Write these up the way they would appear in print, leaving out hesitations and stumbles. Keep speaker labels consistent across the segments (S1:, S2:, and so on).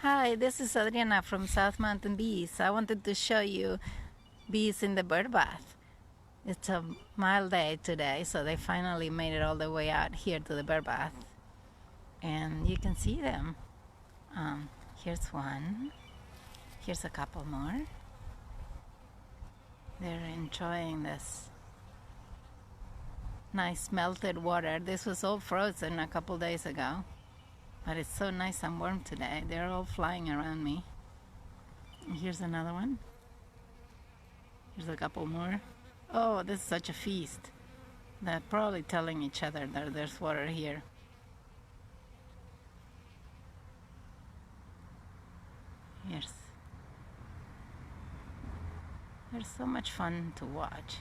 S1: Hi, this is Adriana from South Mountain Bees. I wanted to show you bees in the bird bath. It's a mild day today, so they finally made it all the way out here to the bird bath. And you can see them. Here's one. Here's a couple more. They're enjoying this nice melted water. This was all frozen a couple days ago, but it's so nice and warm today. They're all flying around me. Here's another one. Here's a couple more. Oh, this is such a feast. They're probably telling each other that there's water here. They're so much fun to watch.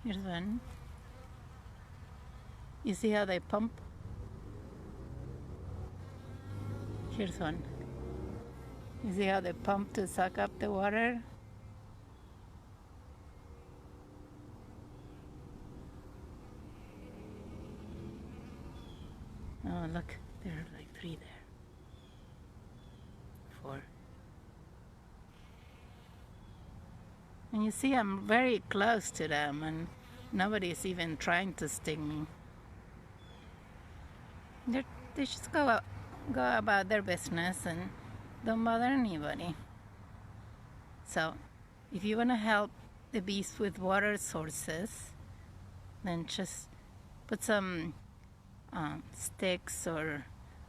S1: Here's one. You see how they pump? Here's one. You see how they pump to suck up the water? Oh, look, there are like 3 there. 4. And you see, I'm very close to them, and nobody's even trying to sting me. They just go about their business and don't bother anybody. So, if you want to help the bees with water sources, then just put some sticks or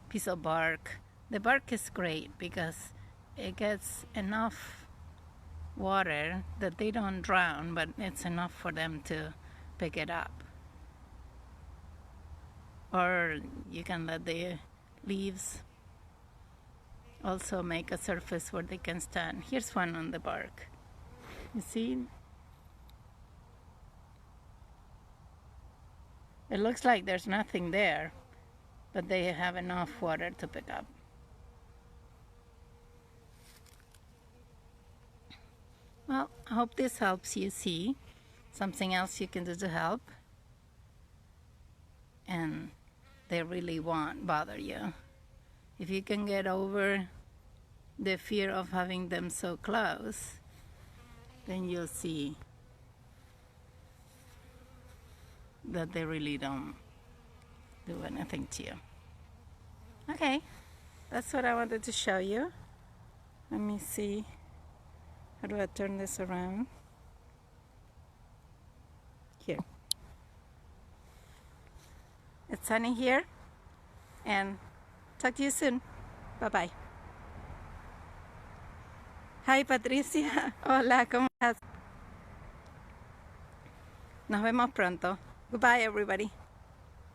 S1: piece of bark. The bark is great because it gets enough water that they don't drown, but it's enough for them to pick it up. Or you can let the leaves also make a surface where they can stand. Here's one on the bark. You see? It looks like there's nothing there, but they have enough water to pick up. Well, I hope this helps you see something else you can do to help, and they really won't bother you. If you can get over the fear of having them so close, then you'll see that they really don't do anything to you. Okay, that's what I wanted to show you. Let me see. How do I turn this around? Here. It's sunny here, and talk to you soon. Bye-bye. Hi, Patricia. Hola, ¿cómo estás? Nos vemos pronto. Goodbye, everybody.